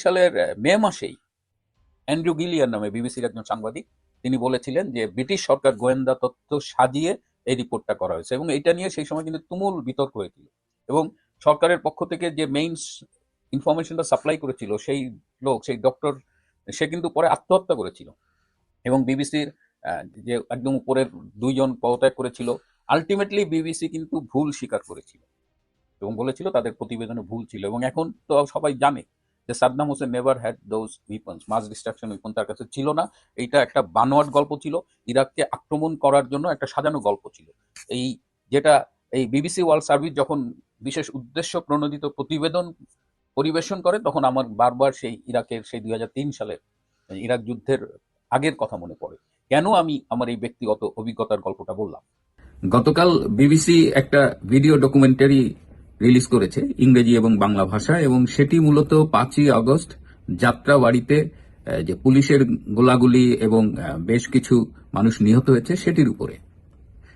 সালের মে মাসেই অ্যান্ড্রু গিলিয়ার নামে বিবিসির একজন সাংবাদিক তিনি বলেছিলেন যে ব্রিটিশ সরকার গোয়েন্দা তথ্য সাজিয়ে এই রিপোর্টটা করা হয়েছে, এবং এটা নিয়ে সেই সময় কিন্তু তুমুল বিতর্ক হয়েছিল। এবং সরকারের পক্ষ থেকে যে মেইন ইনফরমেশনটা সাপ্লাই করেছিল সেই লোক, সেই ডক্টর, সে কিন্তু পরে আত্মহত্যা করেছিল। এবং বিবিসির যে একদম উপরের দুইজন পদত্যাগ করেছিল। আলটিমেটলি বিবিসি কিন্তু ভুল স্বীকার করেছিল এবং বলেছিল তাদের প্রতিবেদনে ভুল ছিল। এবং এখন তো সবাই জানে যে Saddam Hussein never had those weapons, mass destruction weapon তার কাছে ছিল না। এইটা একটা বানোয়াট গল্প ছিল, ইরাককে আক্রমণ করার জন্য একটা সাজানো গল্প ছিল। এই যেটা এই বিবিসি ওয়ার্ল্ড সার্ভিস যখন বিশেষ উদ্দেশ্য প্রণোদিত প্রতিবেদন পরিবেশন করে, তখন আমার বারবার সেই ইরাকের সেই 2003 সালের ইরাক যুদ্ধের আগের কথা মনে পড়ে। কেন আমি আমার এই ব্যক্তিগত অভিজ্ঞতার গল্পটা বললাম? গতকাল বিবিসি একটা ভিডিও ডকুমেন্টারি রিলিজ করেছে ইংরেজি এবং বাংলা ভাষায়, এবং সেটি মূলত 5ই আগস্ট যাত্রাবাড়িতে যে পুলিশের গোলাগুলি এবং বেশ কিছু মানুষ নিহত হয়েছে সেটির উপরে।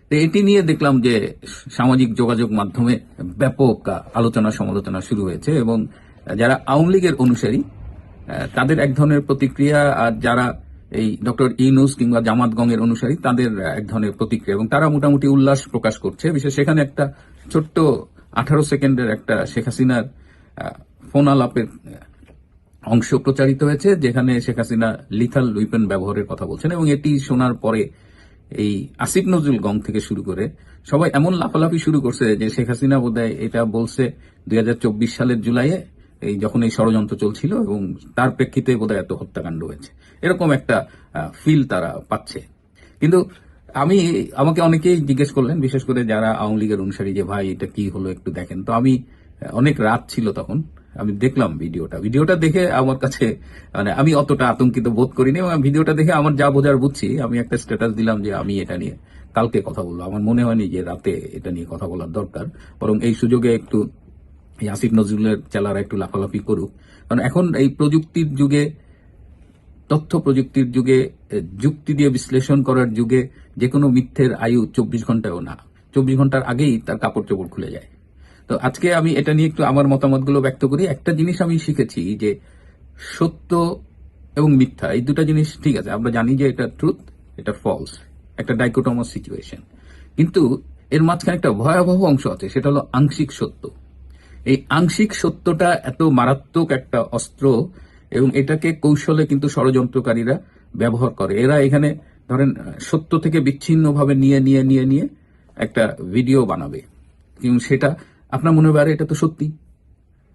তো এটি নিয়ে দেখলাম যে সামাজিক যোগাযোগ মাধ্যমে ব্যাপক আলোচনা সমালোচনা শুরু হয়েছে, এবং যারা আওয়ামী লীগের অনুসারী তাদের এক ধরনের প্রতিক্রিয়া, আর যারা এই ডক্টর ইউনূস কিংবা জামাতগণের অনুসারী তাদের এক ধরনের প্রতিক্রিয়া, এবং তারা মোটামুটি উল্লাস প্রকাশ করছে। বিশেষ সেখানে একটা ছোট্ট 18 সেকেন্ডের একটা শেখ হাসিনার ফোন আলাপের অংশ প্রচারিত হয়েছে, যেখানে শেখ হাসিনা লিথাল উইপেন ব্যবহারের কথা বলছেন। এবং এটি শোনার পরে এই আসিফ নজরুল গং থেকে শুরু করে সবাই এমন লাফালাফি শুরু করছে যে শেখ হাসিনা বোধহয় এটা বলছে 2024 সালের জুলাইয়ে, এই যখন এই ষড়যন্ত্র চলছিল, এবং তার প্রেক্ষিতে বোধহয় এত হত্যাকাণ্ড হয়েছে, এরকম একটা ফিল তারা পাচ্ছে। কিন্তু আমাকে অনেকেই জিজ্ঞেস করলেন, বিশেষ করে যারা আওয়ামী লীগের অনুসারী, যে ভাই এটা কি হলো একটু দেখেন। তো আমি অনেক রাত ছিল তখন, আমি দেখলাম ভিডিওটা দেখে আমার কাছে মানে আমি অতটা আতঙ্কিত বোধ করিনি, এবং ভিডিওটা দেখে আমার যা বোঝার বুঝছি। আমি একটা স্ট্যাটাস দিলাম যে আমি এটা নিয়ে কালকে কথা বলবো, আমার মনে হয়নি যে রাতে এটা নিয়ে কথা বলার দরকার, বরং এই সুযোগে একটু এই আসিফ নজরুলের চেলারা একটু লাফালাফি করুক। কারণ এখন এই প্রযুক্তির যুগে, তথ্য প্রযুক্তির যুগে, যুক্তি দিয়ে বিশ্লেষণ করার যুগে যে কোনো মিথ্যের আয়ু 24 ঘন্টাও না, 24 ঘন্টার আগেই তার কাপড় চোপড় খুলে যায়। তো আজকে আমি এটা নিয়ে একটু আমার মতামতগুলো ব্যক্ত করি। একটা জিনিস আমি শিখেছি যে সত্য এবং মিথ্যা এই দুটা জিনিস ঠিক আছে, আমরা জানি যে এটা ট্রুথ, এটা ফলস, একটা ডাইকোটমাস সিচুয়েশন। কিন্তু এর মাঝখানে একটা ভয়াবহ অংশ আছে, সেটা হলো আংশিক সত্য। এই আংশিক সত্যটা এত মারাত্মক একটা অস্ত্র, এবং এটাকে কৌশলে কিন্তু ষড়যন্ত্রকারীরা ব্যবহার করে। এরা এখানে ধরেন সত্য থেকে বিচ্ছিন্নভাবে নিয়ে নিয়ে নিয়ে নিয়ে একটা ভিডিও বানাবে, এবং সেটা আপনার মনে হবে এটা তো সত্যি,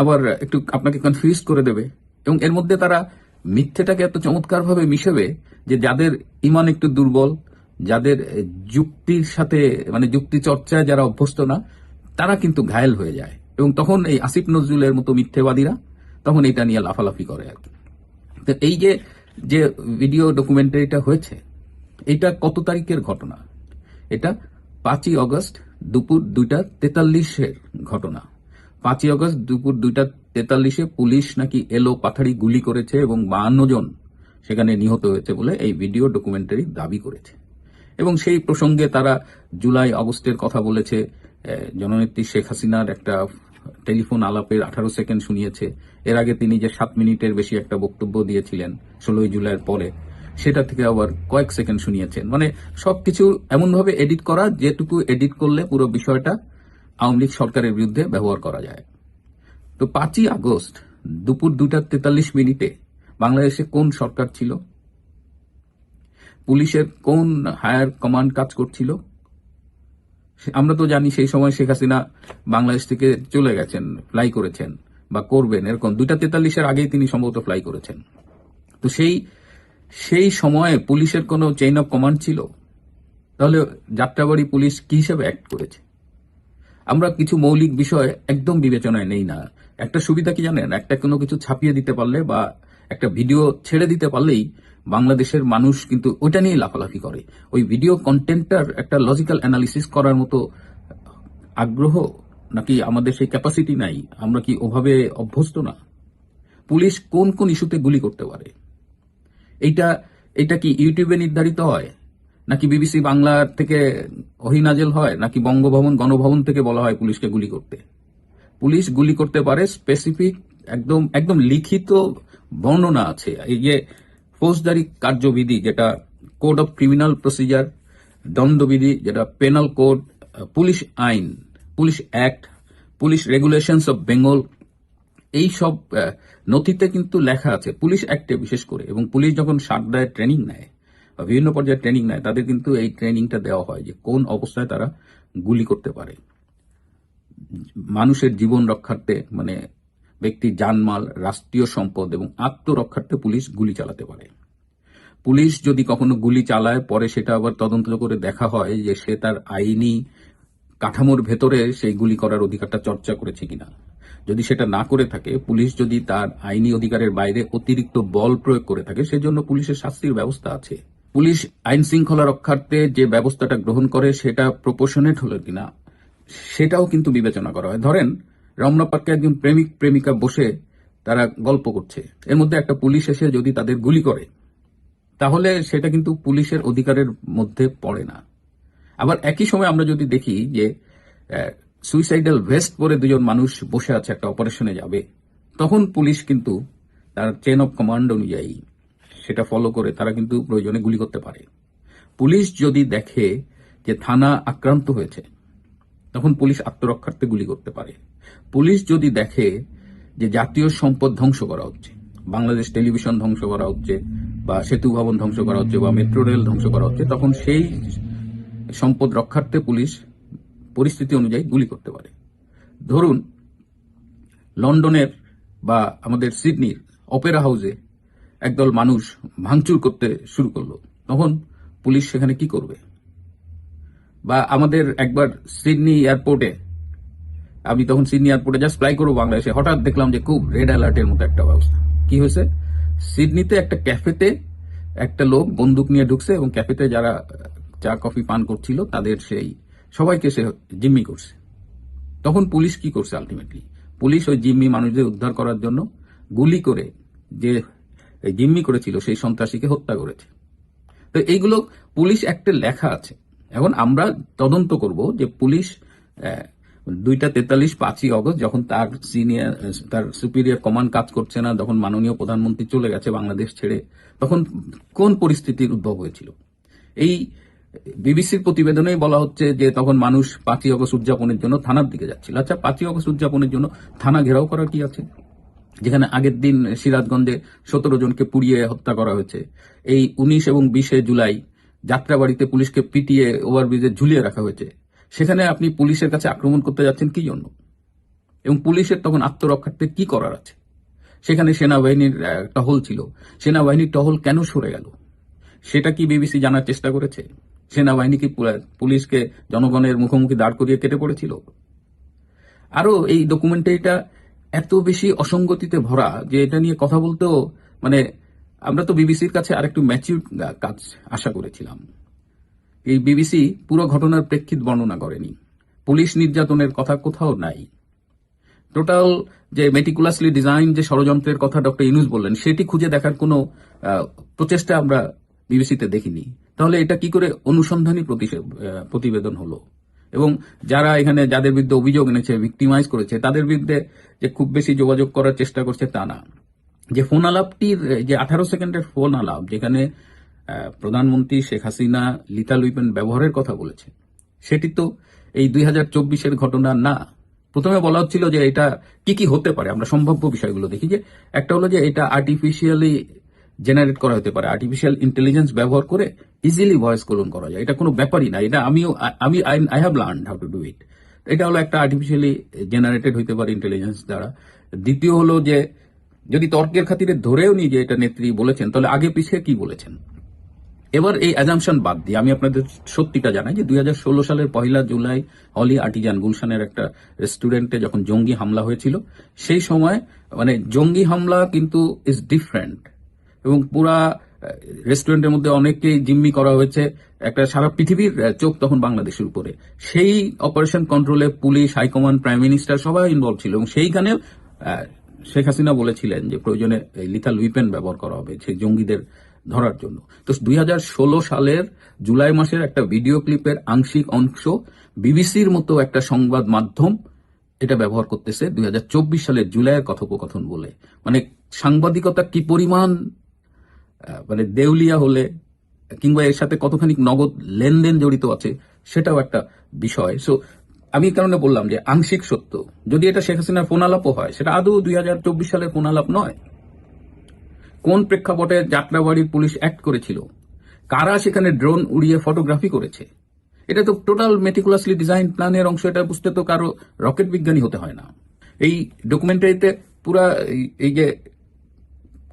আবার একটু আপনাকে কনফিউজ করে দেবে। এবং এর মধ্যে তারা মিথ্যেটাকে এত চমৎকারভাবে মিশাবে যে যাদের ইমান একটু দুর্বল, যাদের যুক্তির সাথে মানে যুক্তি চর্চায় যারা অভ্যস্ত না, তারা কিন্তু ঘায়েল হয়ে যায়। এবং তখন এই আসিফ নজরুলের মতো মিথ্যেবাদীরা তখন এটা নিয়ে লাফালাফি করে আর কি। তো এই যে যে ভিডিও ডকুমেন্টারিটা হয়েছে, এটা কত তারিখের ঘটনা? এটা 5ই আগস্ট দুপুর 2:43-এর ঘটনা। 5ই আগস্ট দুপুর 2:43-এ পুলিশ নাকি এলো পাথাড়ি গুলি করেছে, এবং 52 জন সেখানে নিহত হয়েছে বলে এই ভিডিও ডকুমেন্টারি দাবি করেছে। এবং সেই প্রসঙ্গে তারা জুলাই আগস্টের কথা বলেছে, জননেত্রী শেখ হাসিনার একটা টেলিফোন আলাপের 18 সেকেন্ড শুনিয়েছে। এর আগে তিনি যে 7 মিনিটের বেশি একটা বক্তব্য দিয়েছিলেন 16 জুলাইয়ের পরে, সেটা থেকে আবার কয়েক সেকেন্ড শুনিয়েছেন। মানে সবকিছু এমনভাবে এডিট করা, যেটুকু এডিট করলে পুরো বিষয়টা আওয়ামী লীগ সরকারের বিরুদ্ধে ব্যবহার করা যায়। তো 5ই আগস্ট দুপুর 2:43 বাংলাদেশে কোন সরকার ছিল? পুলিশের কোন হায়ার কমান্ড কাজ করছিল? আমরা তো জানি সেই সময় শেখ হাসিনা বাংলাদেশ থেকে চলে গেছেন, ফ্লাই করেছেন বা করবেন, এরকম 2:43-এর আগেই তিনি সম্ভবত ফ্লাই করেছেন। তো সেই সময়ে পুলিশের কোনো চেইন অফ কমান্ড ছিল? তাহলে যাত্রাবাড়ি পুলিশ কি হিসেবে অ্যাক্ট করেছে? আমরা কিছু মৌলিক বিষয় একদম বিবেচনায় নেই না। একটা সুবিধা কি জানেন? একটা কোনো কিছু ছাপিয়ে দিতে পারলে বা একটা ভিডিও ছেড়ে দিতে পারলেই বাংলাদেশের মানুষ কিন্তু ওইটা নিয়ে লাফালাফি করে। ওই ভিডিও কন্টেন্টটার একটা লজিক্যাল অ্যানালিসিস করার মতো আগ্রহ নাকি আমাদের সেই ক্যাপাসিটি নাই? আমরা কি ওভাবে অভ্যস্ত না? পুলিশ কোন কোন ইস্যুতে গুলি করতে পারে? এইটা কি ইউটিউবে নির্ধারিত হয়, নাকি বিবিসি বাংলা থেকে অহিনাজেল হয়, নাকি বঙ্গভবন গণভবন থেকে বলা হয় পুলিশকে গুলি করতে? পুলিশ গুলি করতে পারে স্পেসিফিক একদম একদম লিখিত বর্ণনা আছে। এই যে ফৌজদারি কার্যবিধি, যেটা কোড অফ ক্রিমিনাল প্রসিজার, দণ্ডবিধি যেটা পেনাল কোড, পুলিশ আইন, police act, police regulations of Bengal, এই সব নথিতে কিন্তু লেখা আছে, পুলিশ অ্যাক্টে বিশেষ করে। এবং পুলিশ যখন সারদায় ট্রেনিং নেয় বা বিভিন্ন পর্যায়ে ট্রেনিং নেয়, তাদের কিন্তু এই ট্রেনিংটা দেওয়া হয় যে কোন অবস্থায় তারা গুলি করতে পারে। মানুষের জীবন রক্ষার্থে, মানে ব্যক্তির জানমাল, রাষ্ট্রীয় সম্পদ এবং আত্মরক্ষার্থে পুলিশ গুলি চালাতে পারে। পুলিশ যদি কখনো গুলি চালায়, পরে সেটা আবার তদন্ত করে দেখা হয় যে সে তার আইনি কাঠামোর ভেতরে সেই গুলি করার অধিকারটা চর্চা করেছে কিনা। যদি সেটা না করে থাকে, পুলিশ যদি তার আইনি অধিকারের বাইরে অতিরিক্ত বল প্রয়োগ করে থাকে, সেজন্য পুলিশের শাস্তির ব্যবস্থা আছে। পুলিশ আইন শৃঙ্খলা রক্ষার্থে যে ব্যবস্থাটা গ্রহণ করে সেটা প্রপোর্শনেট হলো কিনা, সেটাও কিন্তু বিবেচনা করা হয়। ধরেন রমনা পার্কে একজন প্রেমিক প্রেমিকা বসে তারা গল্প করছে, এর মধ্যে একটা পুলিশ এসে যদি তাদের গুলি করে, তাহলে সেটা কিন্তু পুলিশের অধিকারের মধ্যে পড়ে না। আবার একই সময় আমরা যদি দেখি যে সুইসাইডাল ভেস্ট পরে দুজন মানুষ বসে আছে, একটা অপারেশনে যাবে, তখন পুলিশ কিন্তু তার চেন অফ কমান্ড অনুযায়ী সেটা ফলো করে তারা কিন্তু প্রয়োজনে গুলি করতে পারে। পুলিশ যদি দেখে যে থানা আক্রান্ত হয়েছে, তখন পুলিশ আত্মরক্ষার্থে গুলি করতে পারে। পুলিশ যদি দেখে যে জাতীয় সম্পদ ধ্বংস করা হচ্ছে, বাংলাদেশ টেলিভিশন ধ্বংস করা হচ্ছে, বা সেতু ভবন ধ্বংস করা হচ্ছে, বা মেট্রো রেল ধ্বংস করা হচ্ছে, তখন সেই সম্পদ রক্ষার্থে পুলিশ পরিস্থিতি অনুযায়ী গুলি করতে পারে। ধরুন লন্ডনের বা আমাদের সিডনির অপেরা হাউসে একদল মানুষ ভাঙচুর করতে শুরু করলো, তখন পুলিশ সেখানে কি করবে? বা আমাদের একবার সিডনি এয়ারপোর্টে, আমি তখন সিডনি এয়ারপোর্টে জাস্ট ফ্লাই করবো বাংলাদেশে, হঠাৎ দেখলাম যে খুব রেড অ্যালার্টের মতো একটা ব্যবস্থা। কি হয়েছে? সিডনিতে একটা ক্যাফেতে একটা লোক বন্দুক নিয়ে ঢুকছে এবং ক্যাফেতে যারা চা কফি পান করছিল তাদের সেই সবাইকে সে জিম্মি করছে। তখন পুলিশ কি করছে? আলটিমেটলি পুলিশ ওই জিম্মি মানুষদের উদ্ধার করার জন্য গুলি করে যে জিম্মি করেছিল সেই সন্ত্রাসীকে হত্যা করেছে। তো এইগুলো পুলিশ অ্যাক্টে লেখা আছে। এখন আমরা তদন্ত করব যে পুলিশ 2:43 5ই অগস্ট, যখন তার তার সুপিরিয়র কমান্ড কাজ করছে না, যখন মাননীয় প্রধানমন্ত্রী চলে গেছে বাংলাদেশ ছেড়ে, তখন কোন পরিস্থিতির উদ্ভব হয়েছিল। এই বিবিসির প্রতিবেদনেই বলা হচ্ছে যে তখন মানুষ 5ই অগস্ট উদযাপনের জন্য থানার দিকে যাচ্ছিল। আচ্ছা, 5ই অগস্ট উদযাপনের জন্য থানা ঘেরাও করার কি আছে? যেখানে আগের দিন সিরাজগঞ্জে 17 জনকে পুড়িয়ে হত্যা করা হয়েছে। এই 19 এবং 20 জুলাই যাত্রাবাড়িতে পুলিশকে পিটিয়ে ওভারব্রিজে ঝুলিয়ে রাখা হয়েছে। সেখানে আপনি পুলিশের কাছে আক্রমণ করতে যাচ্ছেন কি জন্য? এবং পুলিশের তখন আত্মরক্ষার্থে কি করার আছে? সেখানে সেনাবাহিনীর টহল ছিল। সেনাবাহিনীর টহল কেন সরে গেল সেটা কি বিবিসি জানার চেষ্টা করেছে? সেনাবাহিনী কি পুলিশকে জনগণের মুখোমুখি দাঁড় করিয়ে কেটে পড়েছিল? আরো এই ডকুমেন্টারিটা এত বেশি অসঙ্গতিতে ভরা যে এটা নিয়ে কথা বলতেও, মানে আমরা তো বিবিসির কাছে আরেকটু ম্যাচিউর কাজ আশা করেছিলাম। এই বিবিসি পুরো ঘটনার প্রেক্ষিত বর্ণনা করেনি। পুলিশ নির্যাতনের কথা কোথাও নাই। টোটাল যে মেটিকুলাসলি ডিজাইন যে ষড়যন্ত্রের কথা ডক্টর ইউনূস বললেন, সেটি খুঁজে দেখার কোনো প্রচেষ্টা আমরা বিবিসিতে দেখিনি। তাহলে এটা কি করে অনুসন্ধানী প্রতিবেদন হলো? এবং যারা এখানে যাদের বিরুদ্ধে অভিযোগ এনেছে, ভিক্টিমাইজ করেছে, তাদের বিরুদ্ধে যে খুব বেশি যোগাযোগ করার চেষ্টা করছে তা না। যে ফোন আলাপটির যে 18 সেকেন্ডের ফোন আলাপ, যেখানে প্রধানমন্ত্রী শেখ হাসিনা লিথাল উইপেন ব্যবহারের কথা বলেছে, সেটি তো এই 2024-এর ঘটনা না। প্রথমে বলা হচ্ছিল যে এটা কি কি হতে পারে, আমরা সম্ভাব্য বিষয়গুলো দেখি। যে একটা হলো যে এটা আর্টিফিশিয়ালি জেনারেট করা হতে পারে, আর্টিফিশিয়াল ইন্টেলিজেন্স ব্যবহার করে ইজিলি ভয়েস ক্লোন করা যায়, এটা কোনো ব্যাপারই না। এটা I have learned how to do it. এটা হলো একটা আর্টিফিশিয়ালি জেনারেটেড হইতে পারে ইন্টেলিজেন্স দ্বারা। দ্বিতীয় হলো যে যদি তর্কের খাতিরে ধরেও নি যে এটা নেত্রী বলেছেন, তাহলে আগে পিছিয়ে কি বলেছেন। এবার এই অ্যাজাম্পশন বাদ দিয়ে আমি আপনাদের সত্যিটা জানাই যে 2016 সালের 1 জুলাই অলি আর্টিজান গুলশানের একটা রেস্টুরেন্টে যখন জঙ্গি হামলা হয়েছিল, সেই সময় মানে জঙ্গি হামলা কিন্তু ইজ ডিফারেন্ট, এবং পুরা রেস্টুরেন্টের মধ্যে অনেককেই জিম্মি করা হয়েছে। একটা সারা পৃথিবীর চোখ তখন বাংলাদেশের উপরে। সেই অপারেশন কন্ট্রোলে পুলিশ, হাইকমান্ড, প্রাইম মিনিস্টার সবাই ইনভলভ ছিল, এবং সেইখানে শেখ হাসিনা বলেছিলেন যে প্রয়োজনে লিথাল উইপেন ব্যবহার করা হবে সেই জঙ্গিদের ধরার জন্য। তো 2016 সালের জুলাই মাসের একটা ভিডিও ক্লিপের আংশিক অংশ বিবিসির মতো একটা সংবাদ মাধ্যম এটা ব্যবহার করতেছে 2024 সালের জুলাইয়ের কথোপকথন বলে। মানে সাংবাদিকতা কি পরিমাণ মানে দেউলিয়া হলে কিংবা এর সাথে কতখানি নগদ লেনদেন জড়িত আছে সেটাও একটা বিষয়। সো আমি এই কারণে বললাম যে আংশিক সত্য, যদি এটা শেখ হাসিনার ফোন আলাপও হয়, সেটা আদৌ 2024 সালের ফোন আলাপ নয়। কোন প্রেক্ষাপটে যাত্রাবাড়ির পুলিশ অ্যাক্ট করেছিল, কারা সেখানে ড্রোন উড়িয়ে ফটোগ্রাফি করেছে, এটা তো টোটাল মেটিকুলাসলি ডিজাইন প্ল্যানের অংশ। এটা বুঝতে তো কারো রকেট বিজ্ঞানী হতে হয় না। এই ডকুমেন্টারিতে পুরা এই যে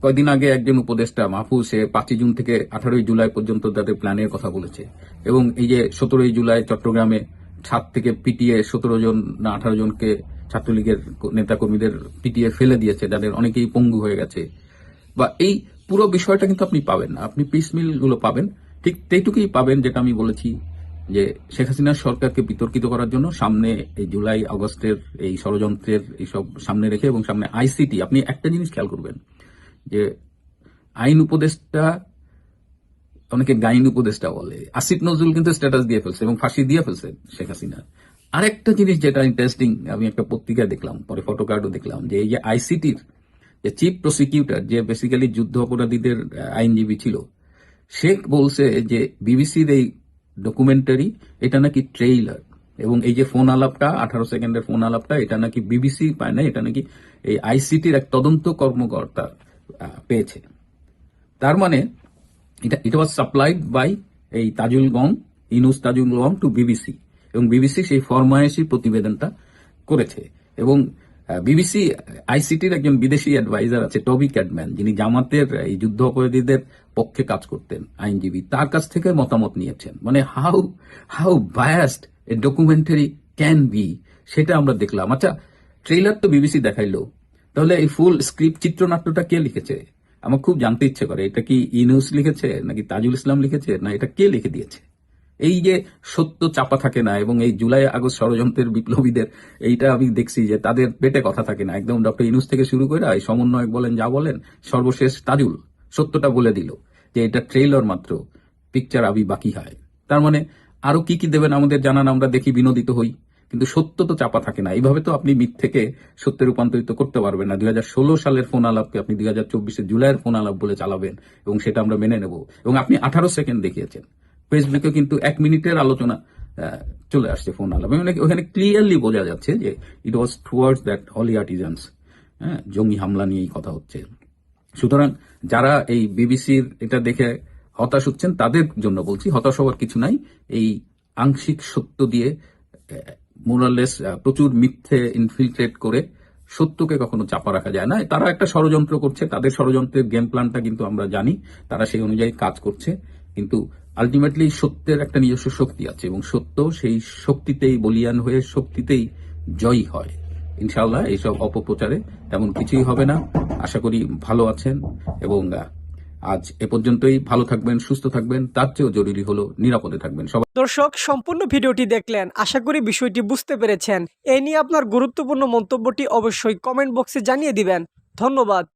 কয়দিন আগে একজন উপদেষ্টা মাহফুজ, সে 5 জুন থেকে 18 জুলাই পর্যন্ত তাদের প্ল্যানের কথা বলেছে, এবং এই যে 17 জুলাই চট্টগ্রামে ছাদ থেকে পিটিয়ে 17 জন না 18 জনকে ছাত্রলীগের নেতাকর্মীদের পিটিয়ে ফেলে দিয়েছে, যাদের অনেকেই পঙ্গু হয়ে গেছে, বা এই পুরো বিষয়টা কিন্তু আপনি পাবেন না। আপনি পিসমিল গুলো পাবেন, ঠিক সেইটুকুই পাবেন যেটা আমি বলেছি, যে শেখ হাসিনার সরকারকে বিতর্কিত করার জন্য সামনে এই জুলাই আগস্টের এই ষড়যন্ত্রের এইসব সামনে রেখে, এবং সামনে আইসিটি। আপনি একটা জিনিস খেয়াল করবেন যে আইন উপদেষ্টা, অনেকে গাইন উপদেষ্টা বলে, আসিফ নজরুল কিন্তু স্ট্যাটাস দিয়ে ফেলছে এবং ফাঁসি দিয়ে ফেলছে শেখ হাসিনা। আরেকটা জিনিস যেটা ইন্টারেস্টিং, আমি একটা পত্রিকায় দেখলাম, পরে ফটোকার্ডও দেখলাম, যে এই যে আইসিটির যে চিফ প্রসিকিউটর, যে বেসিক্যালি যুদ্ধ অপরাধীদের আইনজীবী ছিল, সে বলছে যে বিবিসির এই ডকুমেন্টারি এটা নাকি ট্রেইলার, এবং এই যে ফোন আলাপটা 18 সেকেন্ডের ফোন আলাপটা, এটা নাকি বিবিসি পায় না, এটা নাকি এই আইসিটির এক তদন্ত কর্মকর্তা পেয়েছে। তার মানে ইট ওয়াজ সাপ্লাইড বাই এই তাজুল গং, ইনুস তাজুল গং টু বিবিসি, এবং বিবিসি সেই ফরমায়েশি প্রতিবেদনটা করেছে। এবং বিবিসি আইসিটির একজন বিদেশি অ্যাডভাইজার আছে, টবি ক্যাডম্যান, যিনি জামাতের এই যুদ্ধ অপরাধীদের পক্ষে কাজ করতেন, আইনজীবী, তার কাছ থেকে মতামত নিয়েছেন। মানে how biased A documentary can be, সেটা আমরা দেখলাম। আচ্ছা, ট্রেইলার তো বিবিসি দেখাইলো, তাহলে এই ফুল স্ক্রিপ্ট চিত্রনাট্যটা কে লিখেছে? আমার খুব জানতে ইচ্ছে করে, এটা কি ইনুস লিখেছে নাকি তাজুল ইসলাম লিখেছে, না এটা কে লিখে দিয়েছে? এই যে সত্য চাপা থাকে না, এবং এই জুলাই আগস্ট ষড়যন্ত্রের বিপ্লবীদের এইটা আমি দেখছি যে তাদের পেটে কথা থাকে না। একদম ডক্টর ইনুস থেকে শুরু করে এই সমন্বয়ক বলেন যা বলেন, সর্বশেষ তাজুল সত্যটা বলে দিল যে এটা ট্রেইলার মাত্র, পিকচার আবি বাকি হয়। তার মানে আরো কি কি দেবেন আমাদের জানান, আমরা দেখি, বিনোদিত হই, কিন্তু সত্য তো চাপা থাকে না। এইভাবে তো আপনি মিথ্যেকে সত্যে রূপান্তরিত করতে পারবেন না। 2016 সালের ফোন আলাপকে আপনি 2024 জুলাইয়ের ফোন আলাপ বলে চালাবেন, এবং সেটা আমরা মেনে নেব। এবং আপনি 18 সেকেন্ড দেখিয়েছেন, ফেসবুকে কিন্তু 1 মিনিটের আলোচনা চলে আসছে ফোন আলাপ। ওখানে ক্লিয়ারলি বোঝা যাচ্ছে যে ইট ওয়াজ টুয়ার্ডস দ্যাট হলি আর্টিজানস, জঙ্গি হামলা নিয়েই কথা হচ্ছে। সুতরাং যারা এই বিবিসির এটা দেখে হতাশ হচ্ছেন, তাদের জন্য বলছি, হতাশ হওয়ার কিছু নাই। এই আংশিক সত্য দিয়ে মোরালেস প্রচুর মিথ্যে ইনফিল্ট্রেট করে সত্যকে কখনো চাপা রাখা যায় না। তারা একটা ষড়যন্ত্র করছে, তাদের ষড়যন্ত্রের গেম প্ল্যানটা কিন্তু আমরা জানি, তারা সেই অনুযায়ী কাজ করছে, কিন্তু আলটিমেটলি সত্যের একটা নিজস্ব শক্তি আছে, এবং সত্য সেই শক্তিতেই বলিয়ান হয়ে শক্তিতেই জয়ী হয়। ইনশাআল্লাহ এইসব অপপ্রচারে তেমন কিছুই হবে না। আশা করি ভালো আছেন, এবং আজ এ পর্যন্তই। ভালো থাকবেন, সুস্থ থাকবেন, তার চেয়েও জরুরি হলো নিরাপদে থাকবেন সবাই। দর্শক, সম্পূর্ণ ভিডিওটি দেখলেন, আশা করি বিষয়টি বুঝতে পেরেছেন। এই নিয়ে আপনার গুরুত্বপূর্ণ মন্তব্যটি অবশ্যই কমেন্ট বক্সে জানিয়ে দিবেন। ধন্যবাদ।